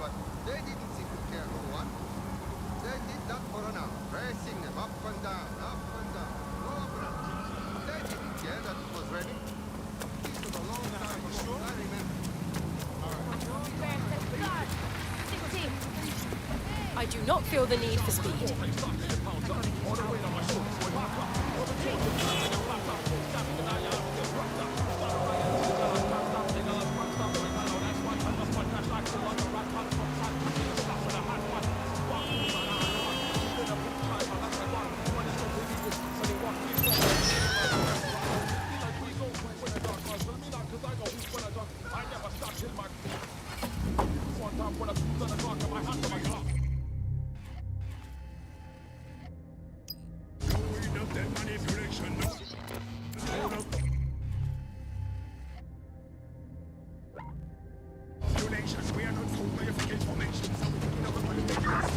but they didn't seem to care who won. They did that for an hour, racing them up and down, no branches. They didn't care that it was raining. This was a long time ago, I remember. I do not feel the need for speed.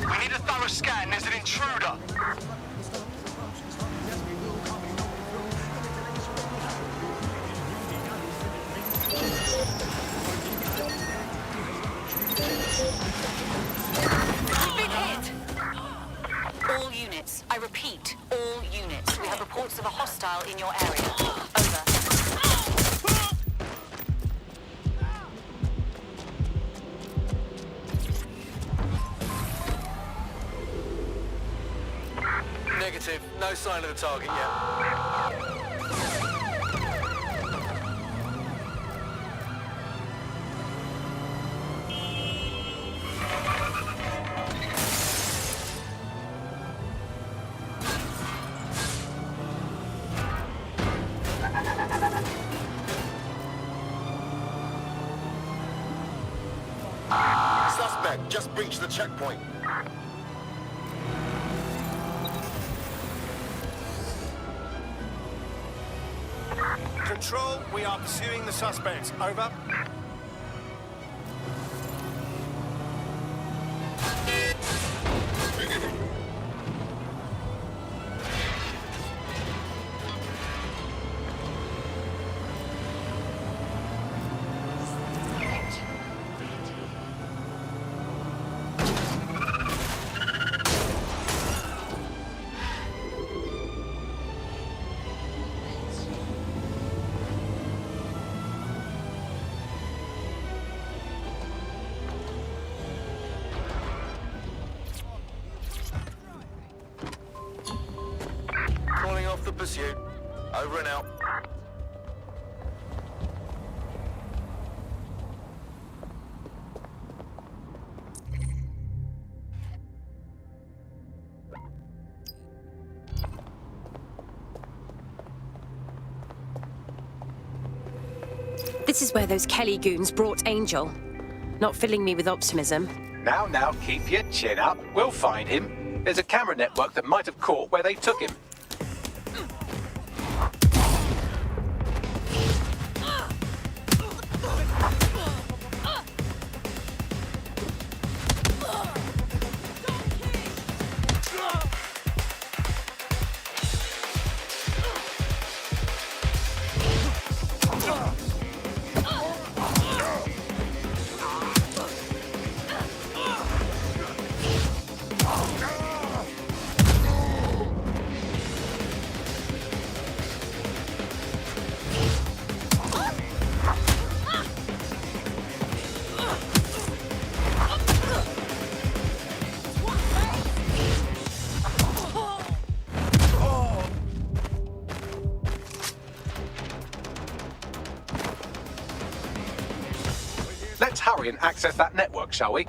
We need a thorough scan. There's an intruder. We've been hit! All units. I repeat, all units. We have reports of a hostile in your area. Over. Negative. No sign of the target yet. Suspect just breached the checkpoint. Control, we are pursuing the suspect. Over. Calling off the pursuit. Over and out. This is where those Kelly goons brought Angel. Not filling me with optimism. Now, keep your chin up. We'll find him. There's a camera network that might have caught where they took him. Let's hurry and access that network, shall we?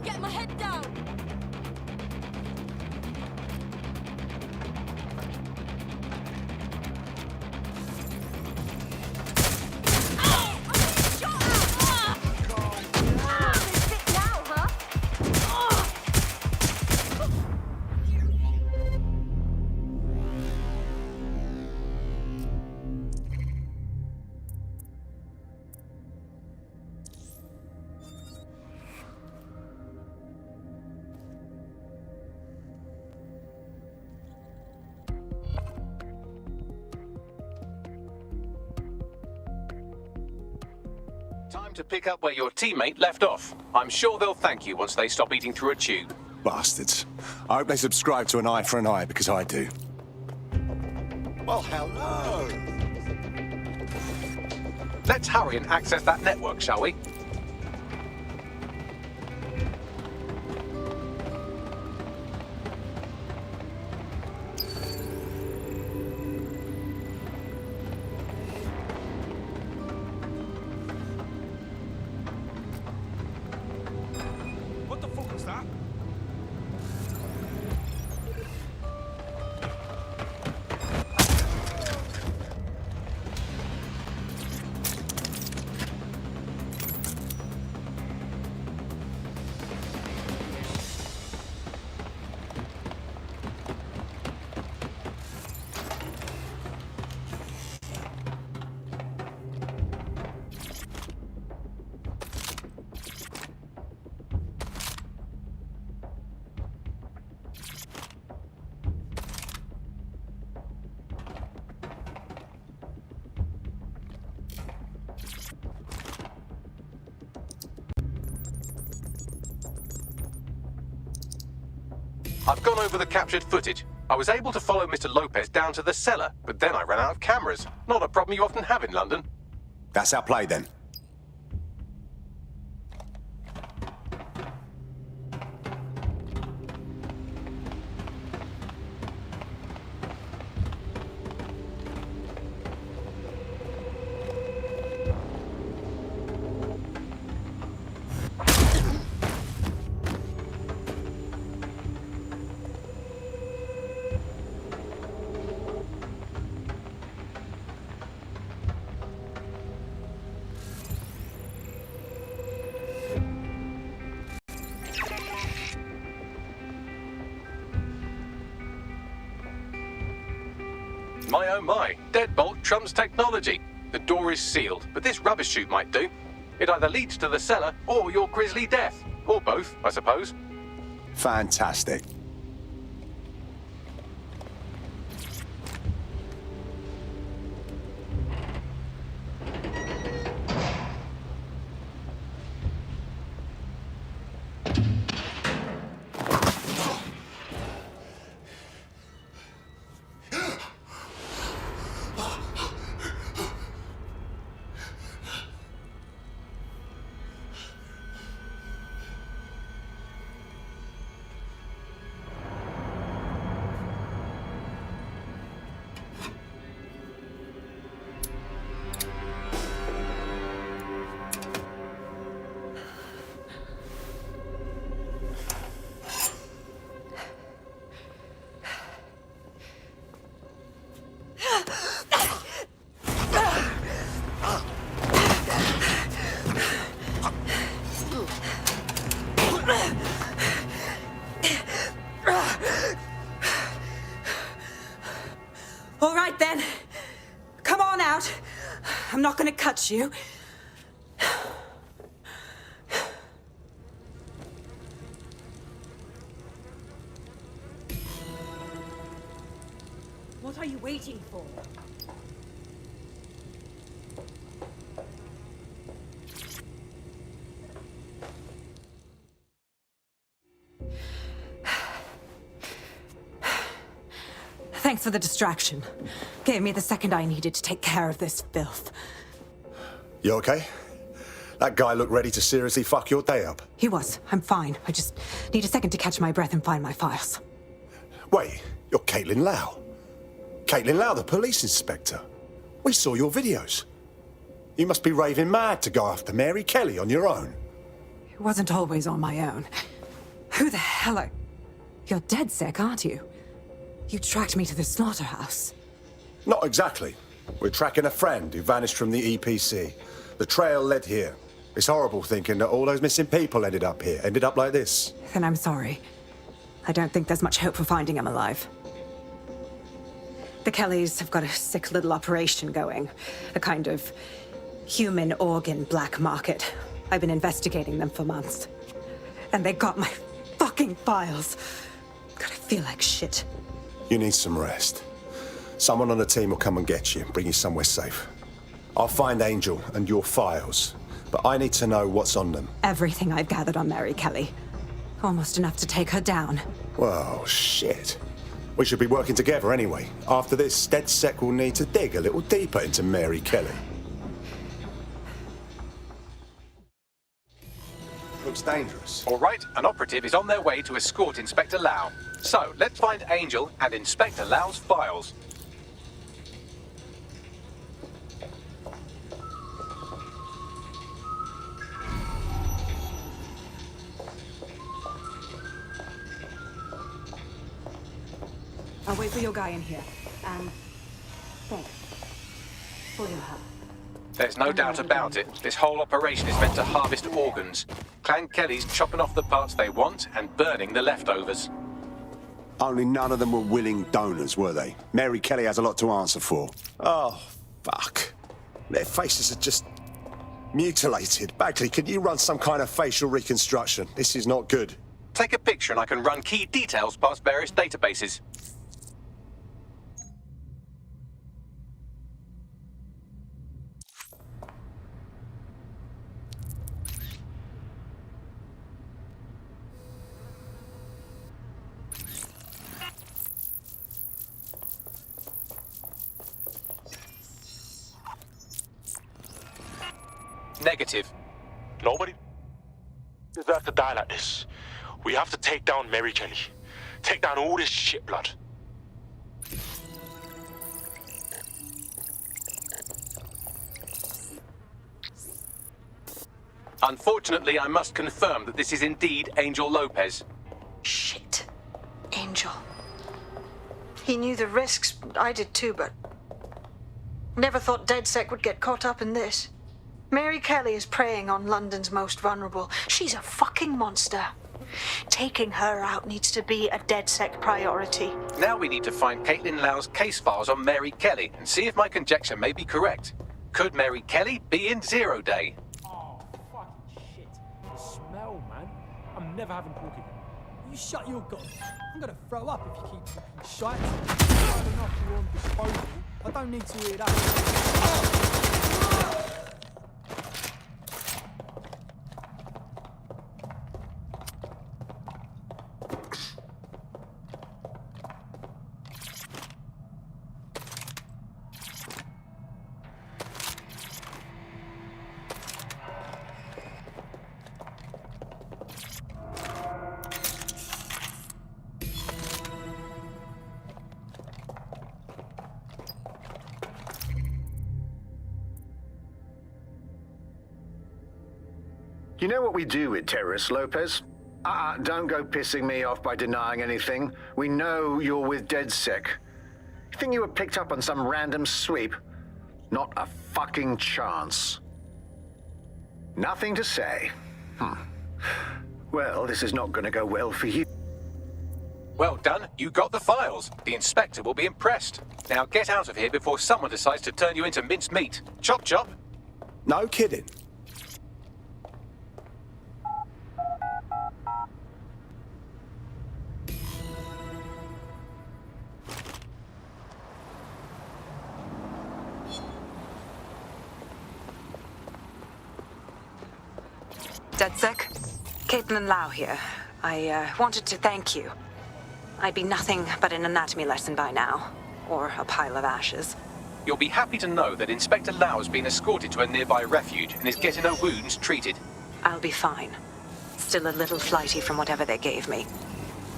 Get my head down! Time to pick up where your teammate left off. I'm sure they'll thank you once they stop eating through a tube. Bastards. I hope they subscribe to an eye for an eye, because I do. Well, hello. Let's hurry and access that network, shall we? What the fuck was that? I've gone over the captured footage. I was able to follow Mr. Lopez down to the cellar, but then I ran out of cameras. Not a problem you often have in London. That's our play, then. My oh my, deadbolt trumps technology. The door is sealed, but this rubbish chute might do. It either leads to the cellar or your grisly death. Or both, I suppose. Fantastic. All right, then. Come on out. I'm not gonna cut you. What are you waiting for? Thanks for the distraction. Gave me the second I needed to take care of this filth. You okay? That guy looked ready to seriously fuck your day up. He was. I'm fine. I just need a second to catch my breath and find my files. Wait, you're Caitlin Lau. Caitlin Lau, the police inspector. We saw your videos. You must be raving mad to go after Mary Kelly on your own. It wasn't always on my own. Who the hell are... You're dead sick, aren't you? You tracked me to the slaughterhouse. Not exactly. We're tracking a friend who vanished from the EPC. The trail led here. It's horrible thinking that all those missing people ended up here, ended up like this. Then I'm sorry. I don't think there's much hope for finding him alive. The Kellys have got a sick little operation going. A kind of human organ black market. I've been investigating them for months. And they got my fucking files. God, I feel like shit. You need some rest. Someone on the team will come and get you, bring you somewhere safe. I'll find Angel and your files, but I need to know what's on them. Everything I've gathered on Mary Kelly. Almost enough to take her down. Well, shit. We should be working together anyway. After this, DedSec will need to dig a little deeper into Mary Kelly. Looks dangerous. All right, an operative is on their way to escort Inspector Lau. So, let's find Angel and Inspector Lau's files. I'll wait for your guy in here. And thanks for your help. There's no doubt about it. This whole operation is meant to harvest organs. Clan Kelly's chopping off the parts they want and burning the leftovers. Only none of them were willing donors, were they? Mary Kelly has a lot to answer for. Oh, fuck. Their faces are just mutilated. Bagley, can you run some kind of facial reconstruction? This is not good. Take a picture and I can run key details past various databases. Negative. Nobody deserves to die like this. We have to take down Mary Kelly. Take down all this shit blood. Unfortunately, I must confirm that this is indeed Angel Lopez. Shit. Angel. He knew the risks. I did too, but... Never thought DedSec would get caught up in this. Mary Kelly is preying on London's most vulnerable. She's a fucking monster. Taking her out needs to be a DedSec priority. Now we need to find Caitlin Lau's case files on Mary Kelly and see if my conjecture may be correct. Could Mary Kelly be in Zero Day? Oh, fucking shit. The smell, man. I'm never having pork again. You shut your gob. I'm gonna throw up if you keep talking shite. Bad enough you're on disposal. I don't need to hear that. You know what we do with terrorists, Lopez? Don't go pissing me off by denying anything. We know you're with DedSec. You think you were picked up on some random sweep? Not a fucking chance. Nothing to say. Well, this is not going to go well for you. Well done, you got the files. The inspector will be impressed. Now get out of here before someone decides to turn you into minced meat. Chop chop. No kidding. DedSec? Caitlin Lau here. I wanted to thank you. I'd be nothing but an anatomy lesson by now. Or a pile of ashes. You'll be happy to know that Inspector Lau has been escorted to a nearby refuge and is getting her wounds treated. I'll be fine. Still a little flighty from whatever they gave me.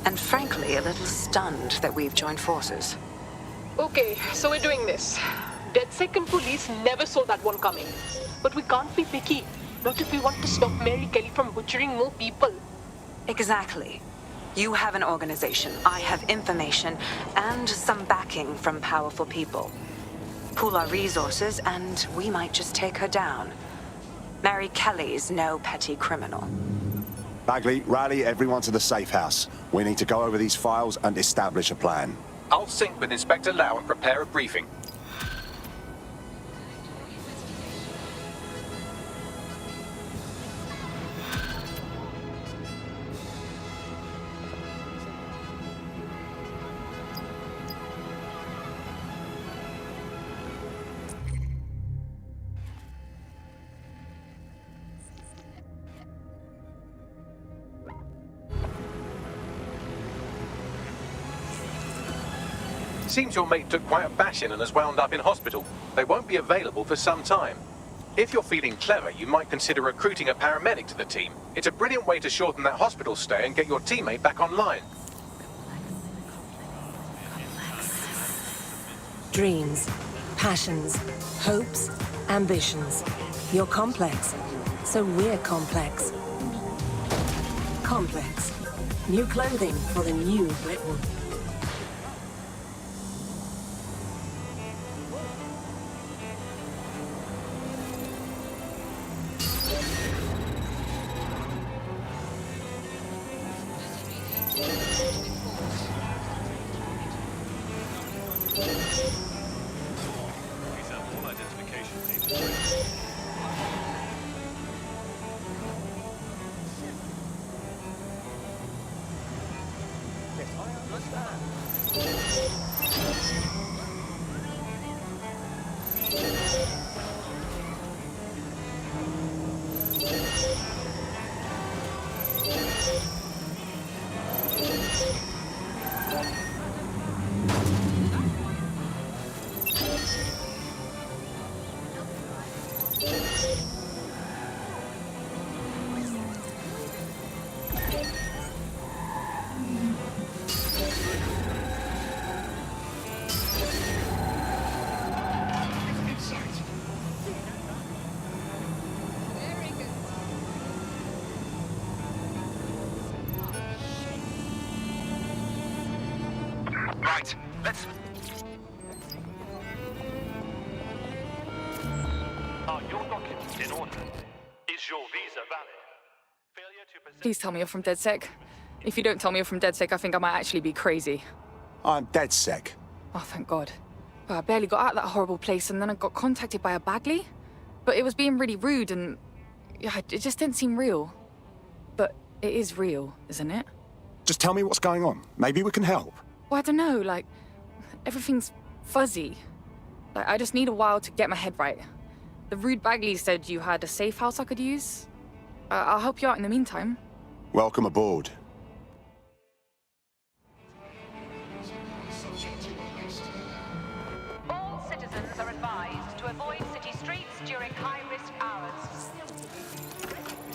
And frankly, a little stunned that we've joined forces. Okay, so we're doing this. DedSec and police never saw that one coming. But we can't be picky. Not if we want to stop Mary Kelly from butchering more people. Exactly. You have an organization, I have information, and some backing from powerful people. Pool our resources, and we might just take her down. Mary Kelly's no petty criminal. Bagley, rally everyone to the safe house. We need to go over these files and establish a plan. I'll sync with Inspector Lau and prepare a briefing. Seems your mate took quite a bashing and has wound up in hospital. They won't be available for some time. If you're feeling clever, you might consider recruiting a paramedic to the team. It's a brilliant way to shorten that hospital stay and get your teammate back online. Dreams, passions, hopes, ambitions. You're complex, so we're complex. Complex. New clothing for the new Britain. Right, let's... Are your documents in order? Is your visa valid? Failure to possess... Please tell me you're from DedSec. If you don't tell me you're from DedSec, I think I might actually be crazy. I'm DedSec. Oh, thank God. But I barely got out of that horrible place, and then I got contacted by a Bagley. But it was being really rude, and yeah, it just didn't seem real. But it is real, isn't it? Just tell me what's going on. Maybe we can help. Well, I don't know, like, everything's fuzzy. Like, I just need a while to get my head right. The rude Bagley said you had a safe house I could use. I'll help you out in the meantime. Welcome aboard. All citizens are advised to avoid city streets during high-risk hours.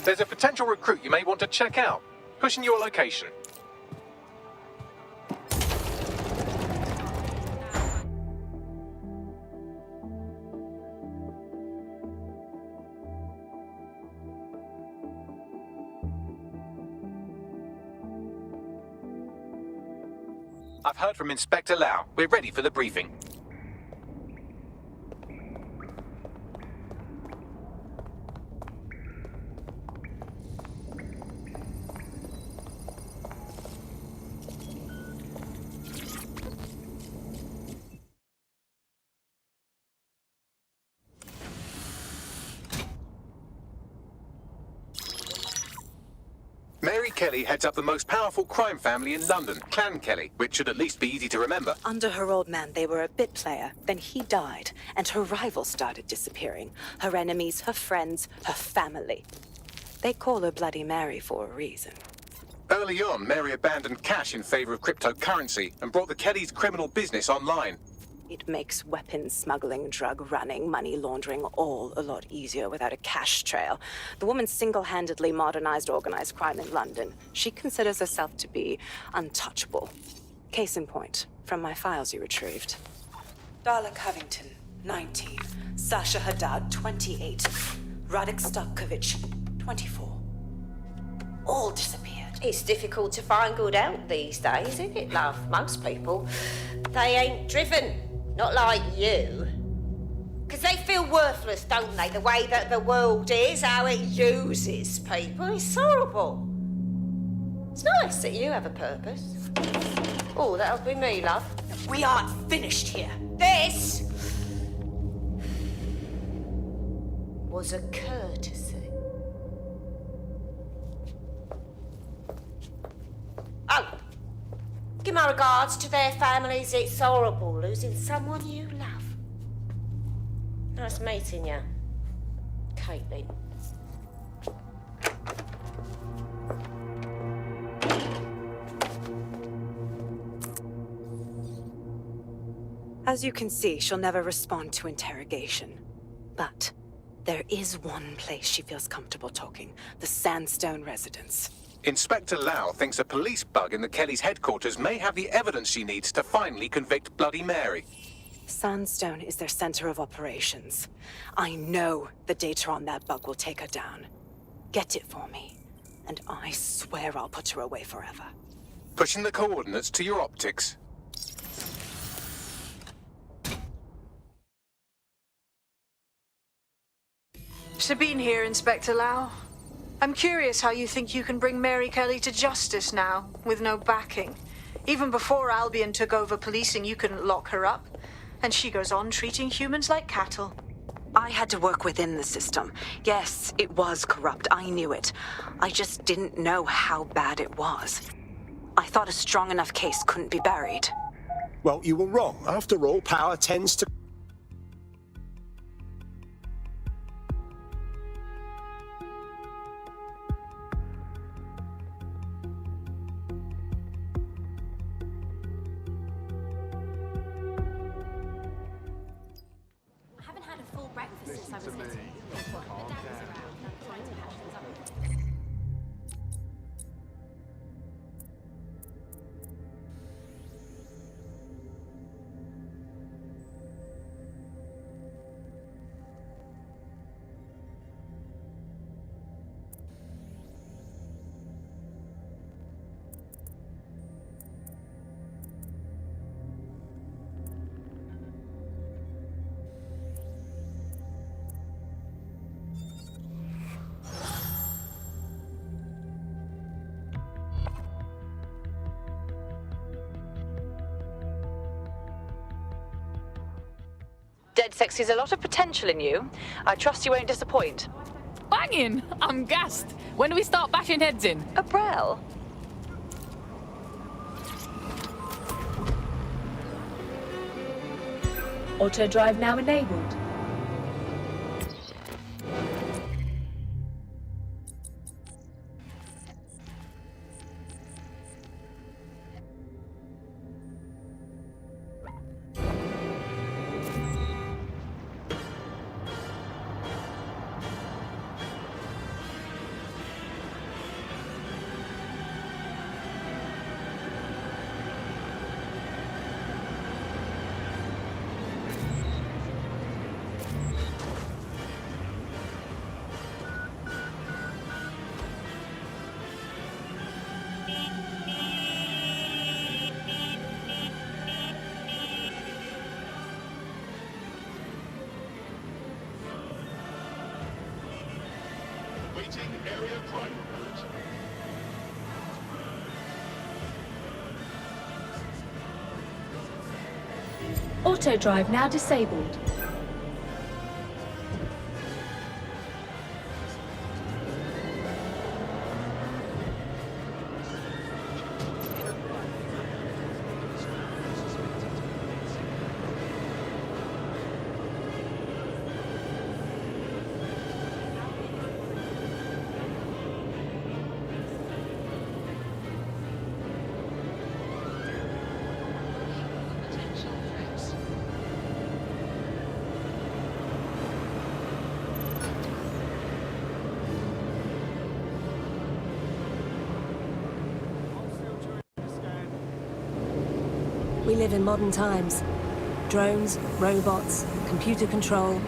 There's a potential recruit you may want to check out. Pushing your location. I've heard from Inspector Lau. We're ready for the briefing. Mary Kelly heads up the most powerful crime family in London, Clan Kelly, which should at least be easy to remember. Under her old man, they were a bit player. Then he died, and her rivals started disappearing. Her enemies, her friends, her family. They call her Bloody Mary for a reason. Early on, Mary abandoned cash in favor of cryptocurrency and brought the Kellys' criminal business online. It makes weapons smuggling, drug running, money laundering all a lot easier without a cash trail. The woman single-handedly modernized organized crime in London. She considers herself to be untouchable. Case in point, from my files you retrieved. Darla Covington, 19. Sasha Haddad, 28. Radek Starkovich, 24. All disappeared. It's difficult to find good help these days, isn't it, love? Most people, they ain't driven. Not like you. Because they feel worthless, don't they? The way that the world is, how it uses people. It's horrible. It's nice that you have a purpose. Oh, that'll be me, love. We aren't finished here. This was a courtesy. Oh, give my regards to their families. It's horrible losing someone you love. Nice meeting you, Caitlin. As you can see, she'll never respond to interrogation. But there is one place she feels comfortable talking, the Sandstone residence. Inspector Lau thinks a police bug in the Kellys' headquarters may have the evidence she needs to finally convict Bloody Mary. Sandstone is their center of operations. I know the data on that bug will take her down. Get it for me, and I swear I'll put her away forever. Pushing the coordinates to your optics. Sabine here, Inspector Lau. I'm curious how you think you can bring Mary Kelly to justice now, with no backing. Even before Albion took over policing, you couldn't lock her up. And she goes on treating humans like cattle. I had to work within the system. Yes, it was corrupt. I knew it. I just didn't know how bad it was. I thought a strong enough case couldn't be buried. Well, you were wrong. After all, power tends to... DeadSec sees a lot of potential in you. I trust you won't disappoint. Banging! I'm gassed. When do we start bashing heads in? April. Auto drive now enabled. Area crime report. Auto drive now disabled. We live in modern times. Drones, robots, computer control,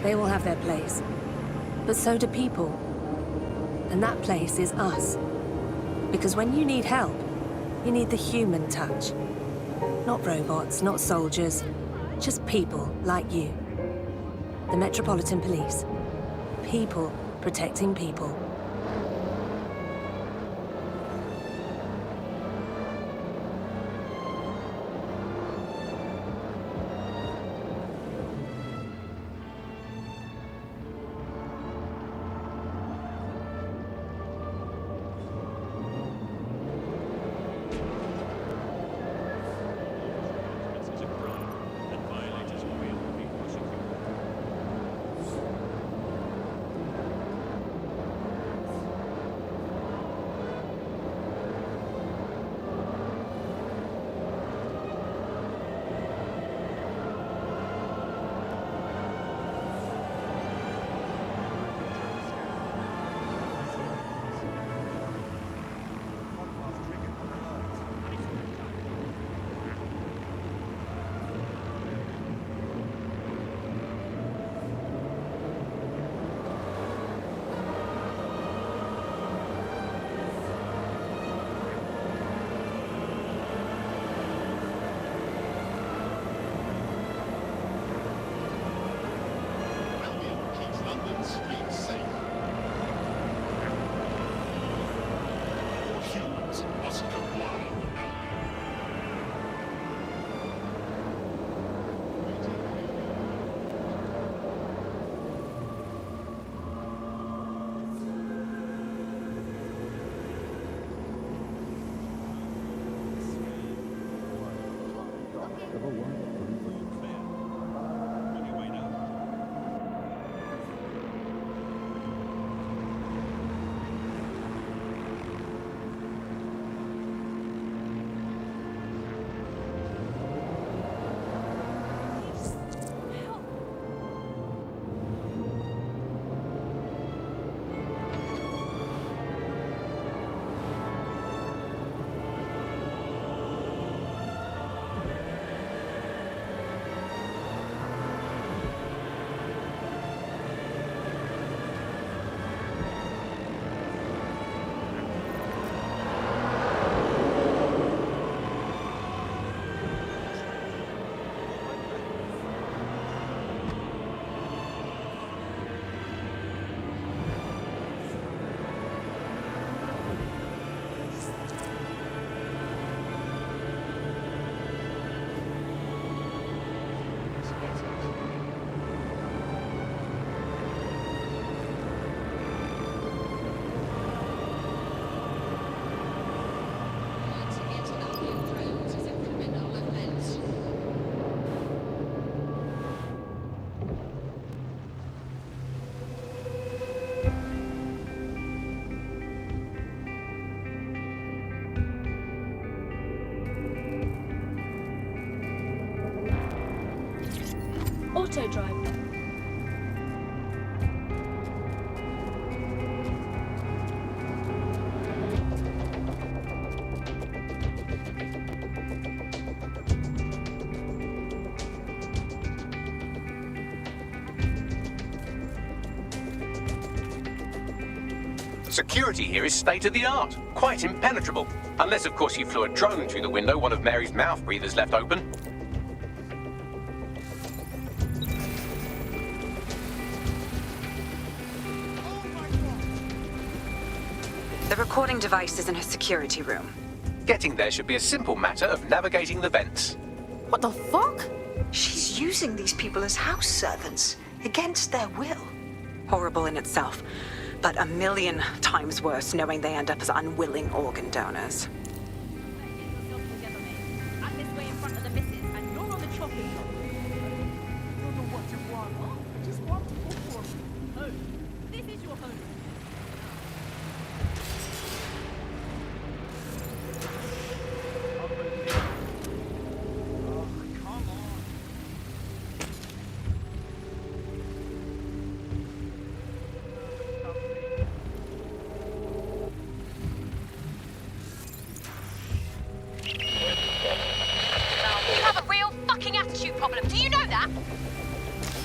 they all have their place. But so do people. And that place is us. Because when you need help, you need the human touch. Not robots, not soldiers, just people like you. The Metropolitan Police. People protecting people. Auto drive. Security here is state-of-the-art, quite impenetrable. Unless, of course, you flew a drone through the window one of Mary's mouth breathers left open. The recording device is in her security room. Getting there should be a simple matter of navigating the vents. What the fuck? She's using these people as house servants, against their will. Horrible in itself, but a million times worse knowing they end up as unwilling organ donors.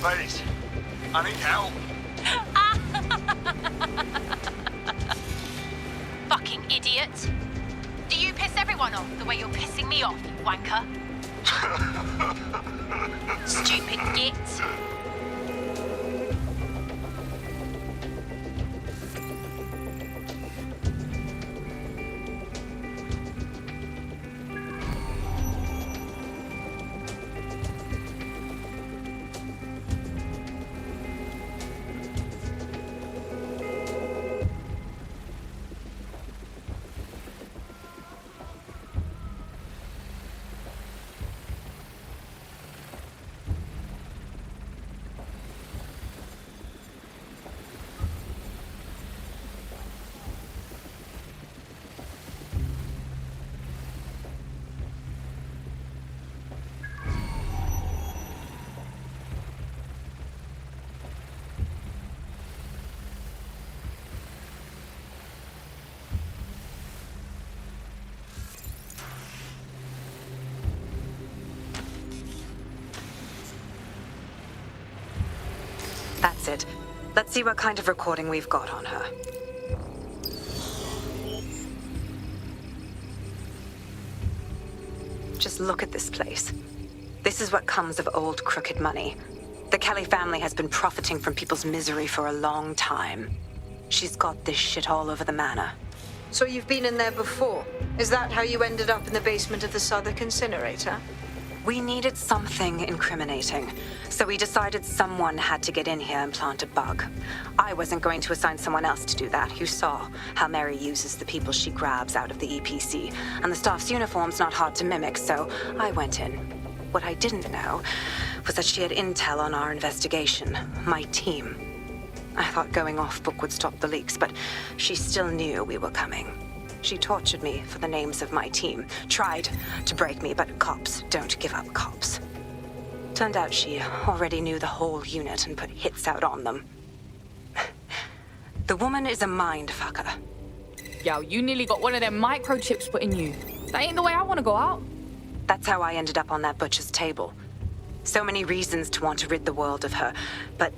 Ladies, I need help. Fucking idiot. piss everyone off the way you're pissing me off, you wanker. Stupid git. That's it. Let's see what kind of recording we've got on her. Just look at this place. This is what comes of old crooked money. The Kelly family has been profiting from people's misery for a long time. She's got this shit all over the manor. So you've been in there before? Is that how you ended up in the basement of the Southwark incinerator? We needed something incriminating, so we decided someone had to get in here and plant a bug. I wasn't going to assign someone else to do that. You saw how Mary uses the people she grabs out of the EPC, and the staff's uniform's not hard to mimic, so I went in. What I didn't know was that she had intel on our investigation, my team. I thought going off book would stop the leaks, but she still knew we were coming. She tortured me for the names of my team, tried to break me, but cops don't give up cops. Turned out she already knew the whole unit and put hits out on them. The woman is a mind fucker. Yo, you nearly got one of them microchips put in you. That ain't the way I want to go out. That's how I ended up on that butcher's table. So many reasons to want to rid the world of her, but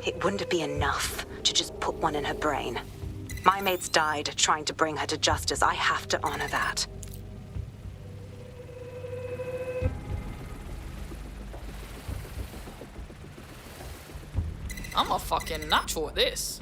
it wouldn't be enough to just put one in her brain. My mates died trying to bring her to justice. I have to honor that. I'm a fucking natural at this.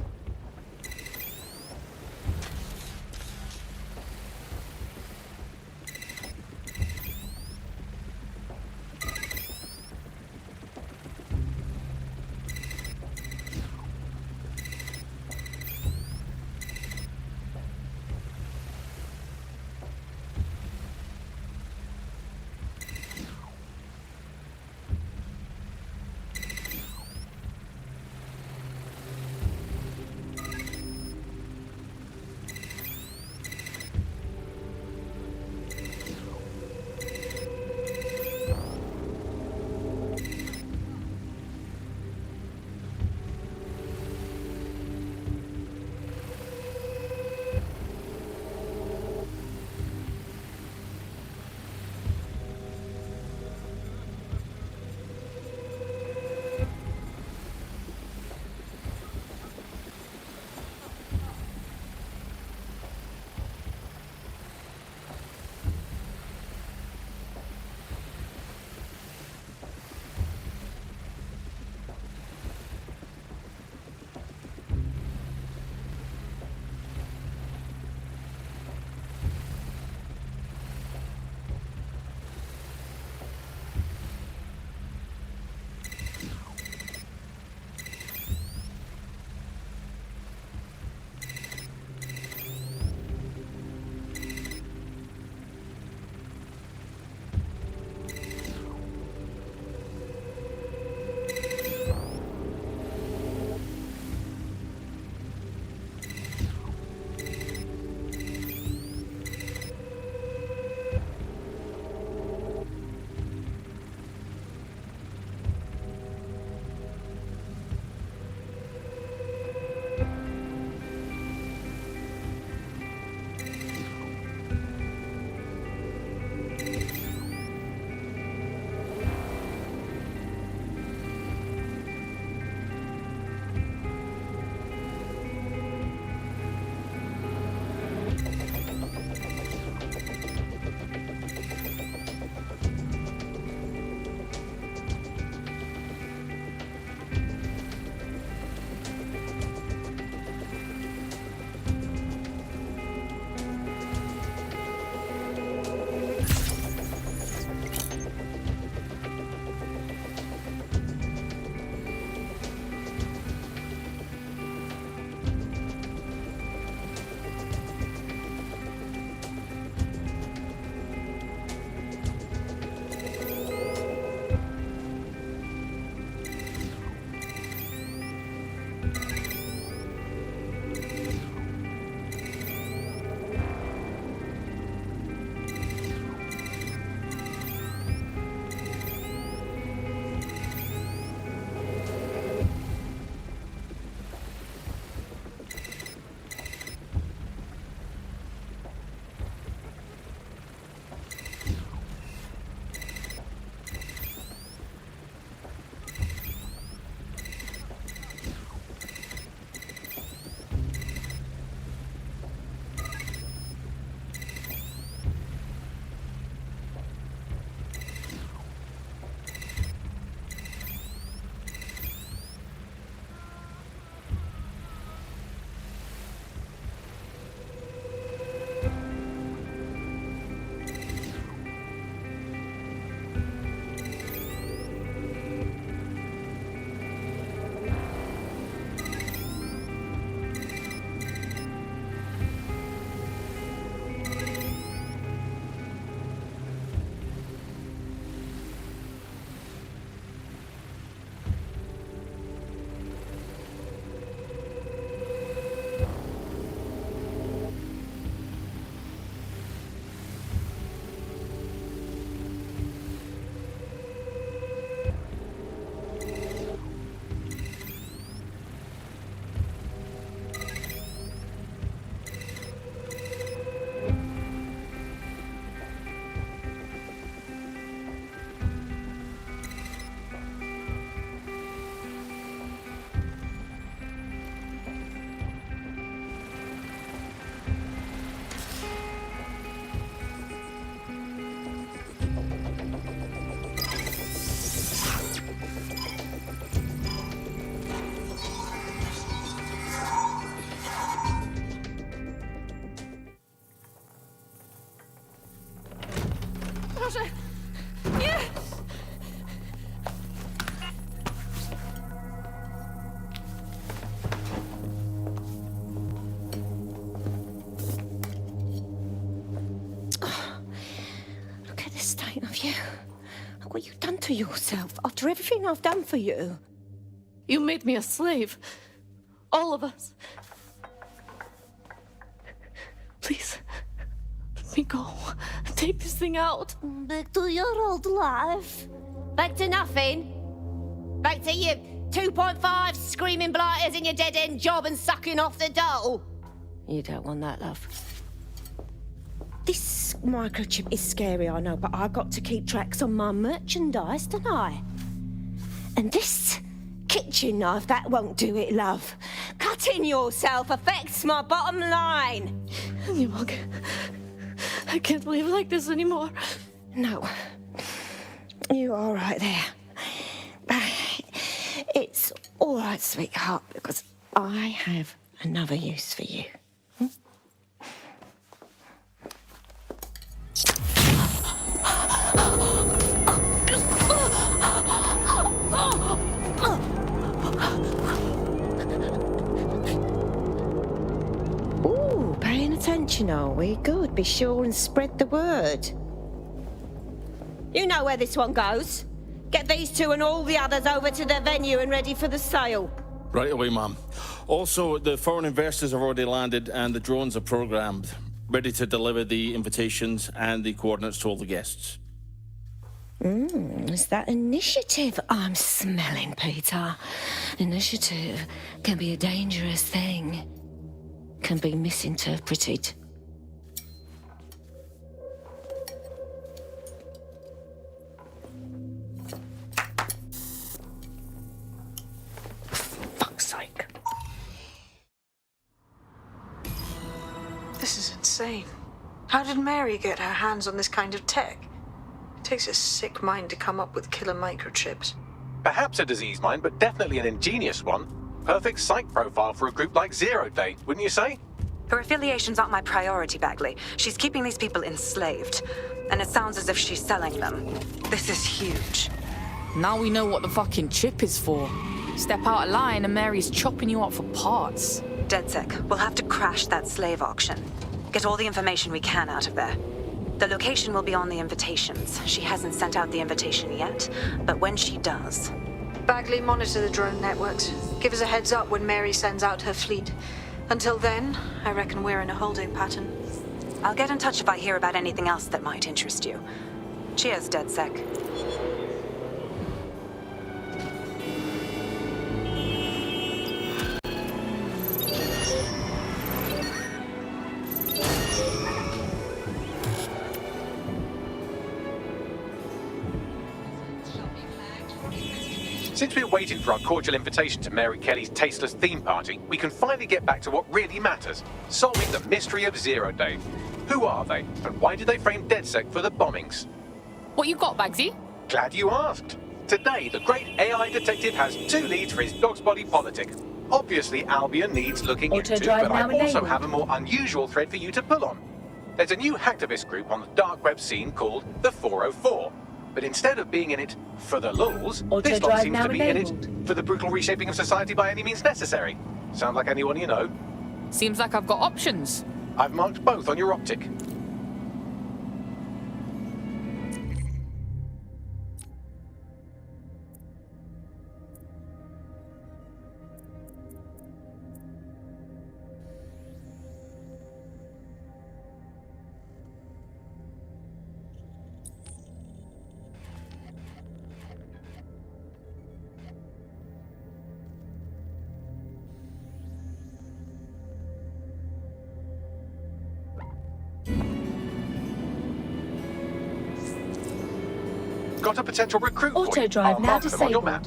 Proszę! Nie! Look at the state of you. Look what you've done to yourself after everything I've done for you. You made me a slave. All of us. Please, let me go. Take this thing out. Back to your old life. Back to nothing. Back to you 2.5 screaming blighters in your dead-end job and sucking off the dole. You don't want that, love. This microchip is scary, I know, but I got to keep tracks on my merchandise, don't I? And this kitchen knife, that won't do it, love. Cutting yourself affects my bottom line. I can't live like this anymore. No. You're all right there. It's all right, sweetheart, because I have another use for you. Ooh, paying attention, are we? Good. Be sure and spread the word. You know where this one goes. Get these two and all the others over to the venue and ready for the sale. Right away, Mum. Also, the foreign investors have already landed and the drones are programmed, ready to deliver the invitations and the coordinates to all the guests. Is that initiative I'm smelling, Peter? Initiative can be a dangerous thing. Can be misinterpreted. Fuck's sake. This is insane. How did Mary get her hands on this kind of tech? It takes a sick mind to come up with killer microchips. Perhaps a disease mind, but definitely an ingenious one. Perfect psych profile for a group like Zero Day, wouldn't you say? Her affiliations aren't my priority, Bagley. She's keeping these people enslaved. And it sounds as if she's selling them. This is huge. Now we know what the fucking chip is for. Step out of line and Mary's chopping you up for parts. DedSec, we'll have to crash that slave auction. Get all the information we can out of there. The location will be on the invitations. She hasn't sent out the invitation yet, but when she does... Bagley, monitor the drone networks. Give us a heads up when Mary sends out her fleet. Until then, I reckon we're in a holding pattern. I'll get in touch if I hear about anything else that might interest you. Cheers, DedSec. Since we're waiting for our cordial invitation to Mary Kelly's tasteless theme party, we can finally get back to what really matters, solving the mystery of Zero Day. Who are they, and why did they frame DedSec for the bombings? What you got, Bagsy? Glad you asked. Today, the great AI detective has 2 leads for his dog's body politic. Obviously, Albion needs looking into, but I also have a more unusual thread for you to pull on. There's a new hacktivist group on the dark web scene called the 404. But instead of being in it for the lulz, this lot seems to be in it for the brutal reshaping of society by any means necessary. Sound like anyone you know? Seems like I've got options. I've marked both on your optic. Got a potential recruit for you. Auto drive I'll now mark them on your disabled. map.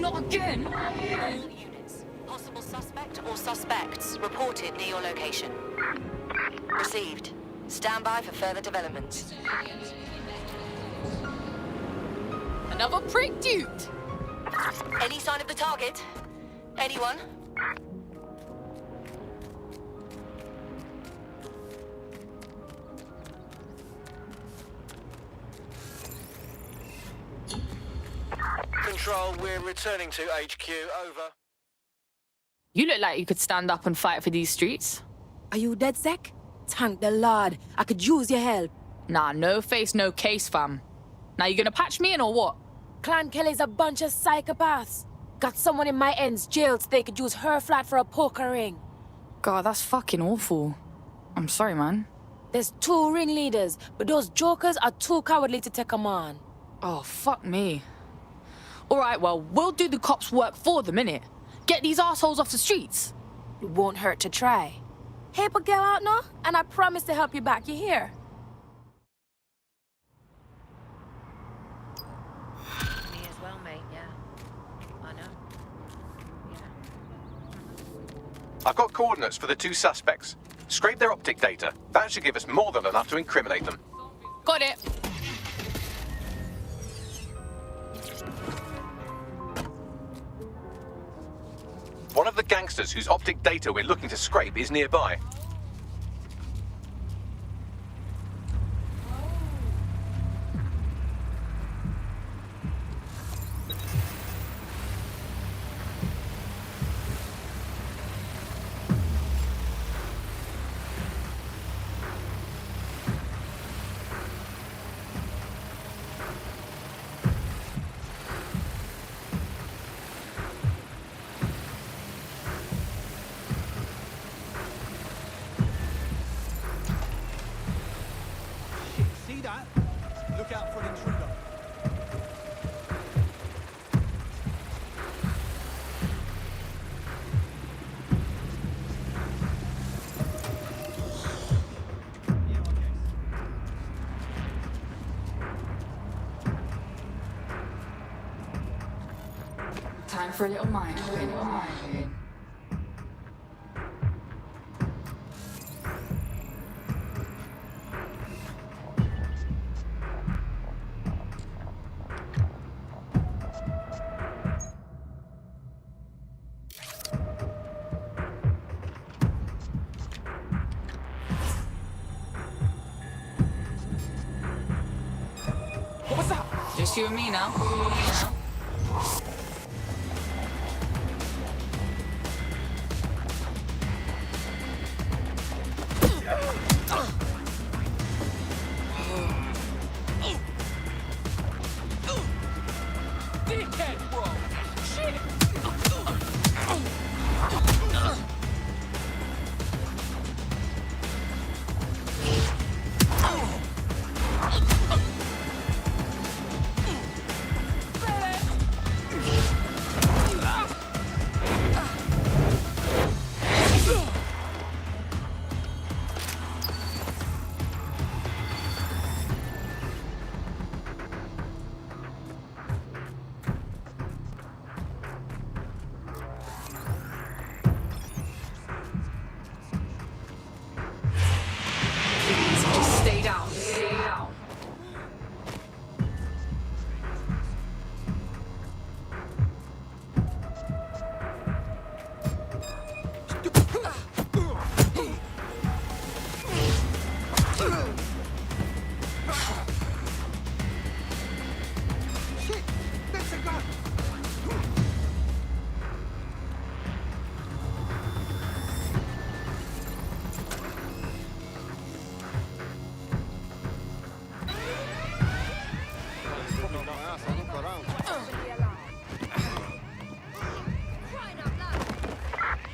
not again! All units. Possible suspect or suspects reported near your location. Received. Stand by for further developments. Another prick, dude! Any sign of the target? Anyone? Control, we're returning to HQ. Over. You look like you could stand up and fight for these streets. Are you dead, Sec? Thank the Lord. I could use your help. Nah, no face, no case, fam. Now you gonna patch me in or what? Clan Kelly's a bunch of psychopaths. Got someone in my ends jailed so they could use her flat for a poker ring. God, that's fucking awful. I'm sorry, man. There's 2 ringleaders, but those jokers are too cowardly to take them on. Oh, fuck me. Alright, well, we'll do the cops' work for them, innit? Get these assholes off the streets. It won't hurt to try. Hey, but go out now, and I promise to help you back. You hear? Me as well, mate, yeah. I know. I've got coordinates for the 2 suspects. Scrape their optic data. That should give us more than enough to incriminate them. Got it. One of the gangsters whose optic data we're looking to scrape is nearby. See that? Look out for an intruder. Time for a little mind reading. What's up? Just you and me now. Dickhead, bro! Shit! Just stay down. Stay down. Shit! That's a gun!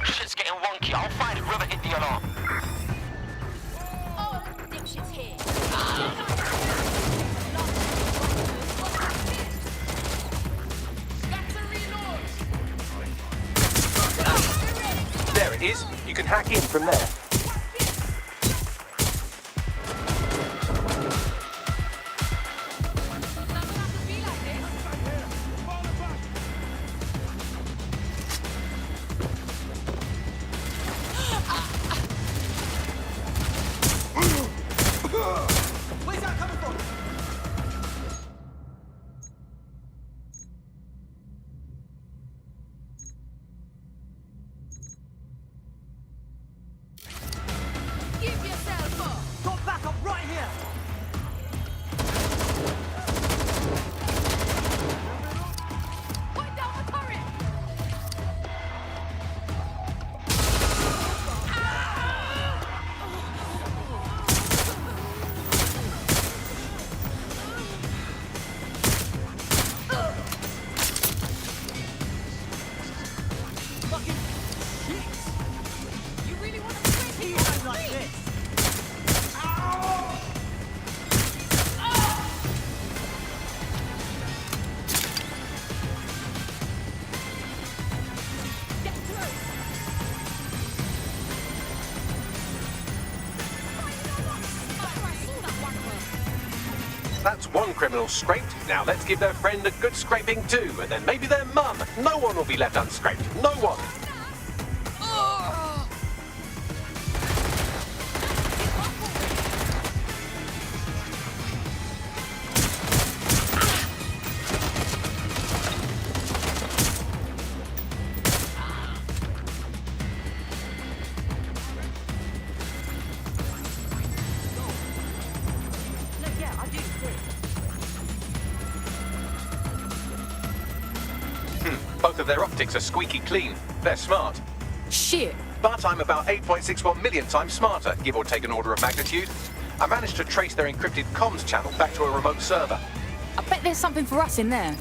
Shit's getting wonky. I'll find it. Whoever hit the alarm. Oh, dipshit's here. There it is. You can hack in from there. one criminal scraped, now let's give their friend a good scraping too, and then maybe their mum. No one will be left unscraped. No one. Both of their optics are squeaky clean. They're smart. Shit. But I'm about 8.61 million times smarter, give or take an order of magnitude. I managed to trace their encrypted comms channel back to a remote server. I bet there's something for us in there.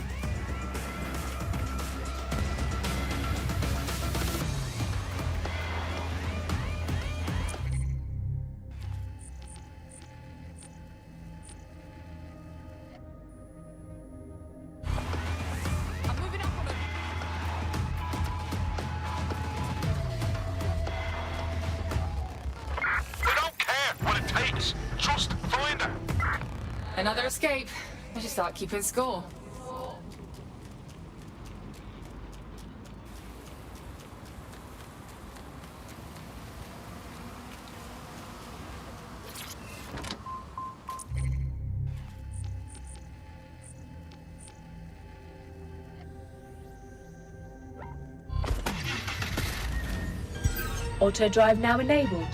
Just find her. Another escape. I should start keeping score. Auto drive now enabled.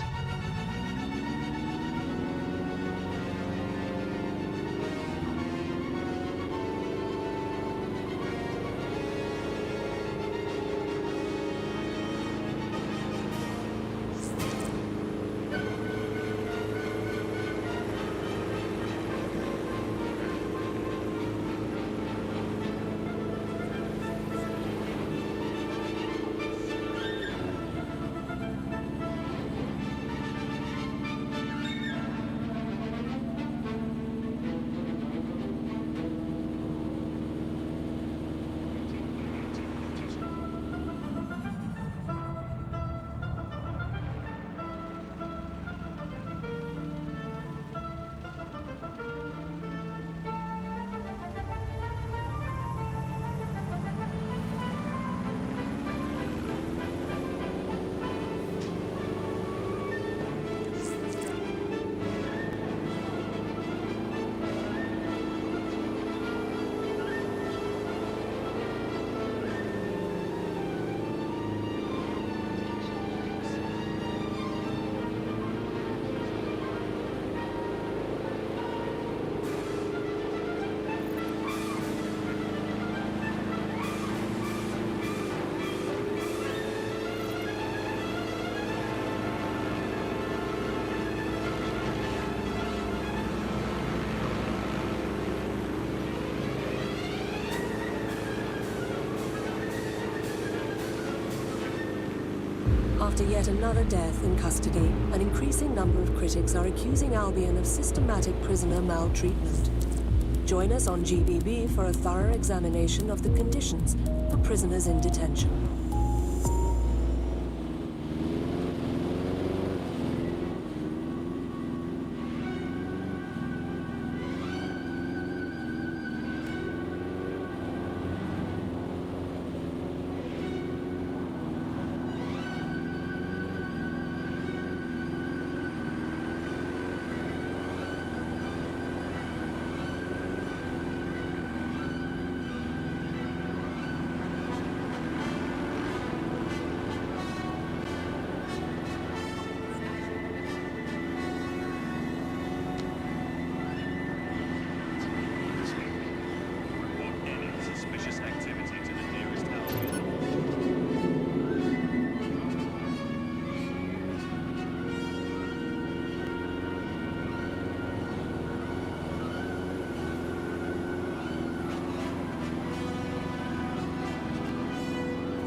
After yet another death in custody, an increasing number of critics are accusing Albion of systematic prisoner maltreatment. Join us on GBB for a thorough examination of the conditions for prisoners in detention.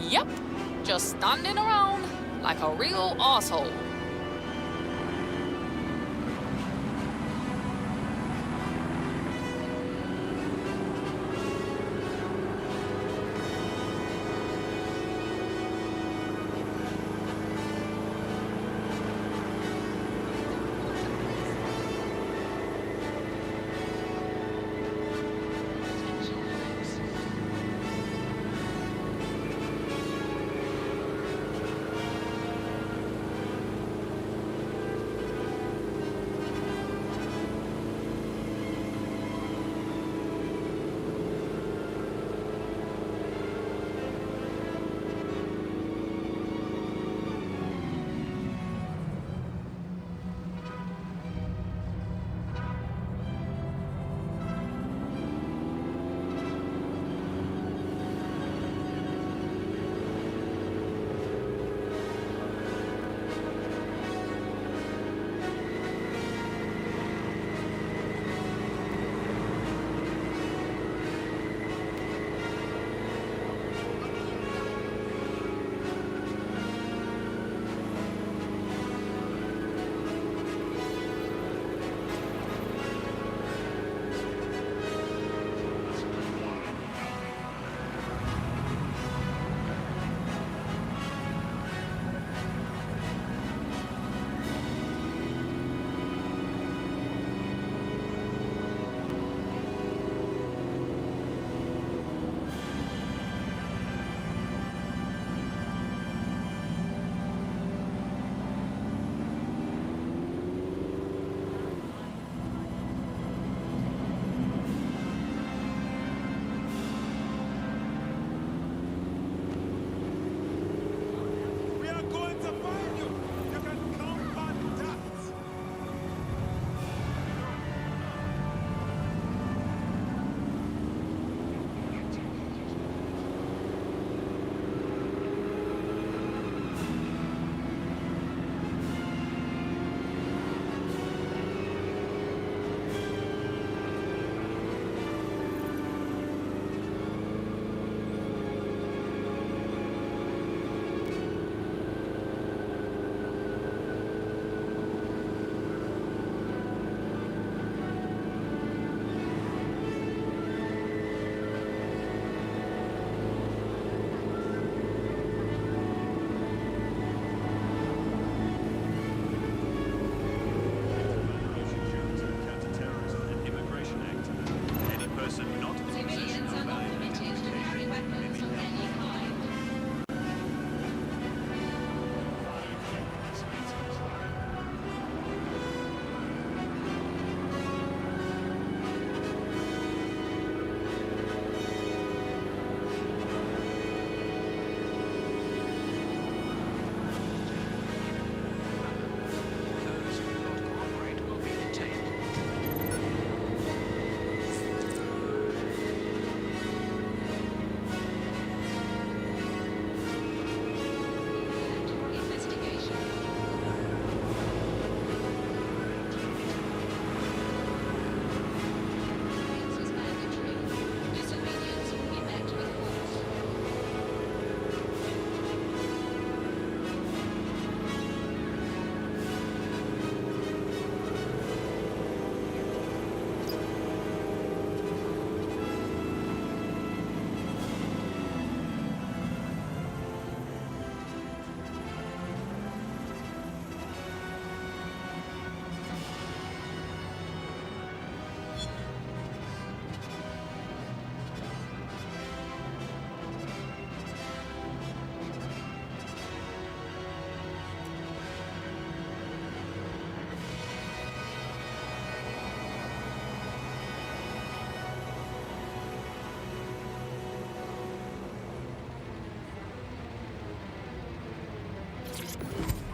Yep, just standing around like a real asshole.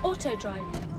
Auto drive.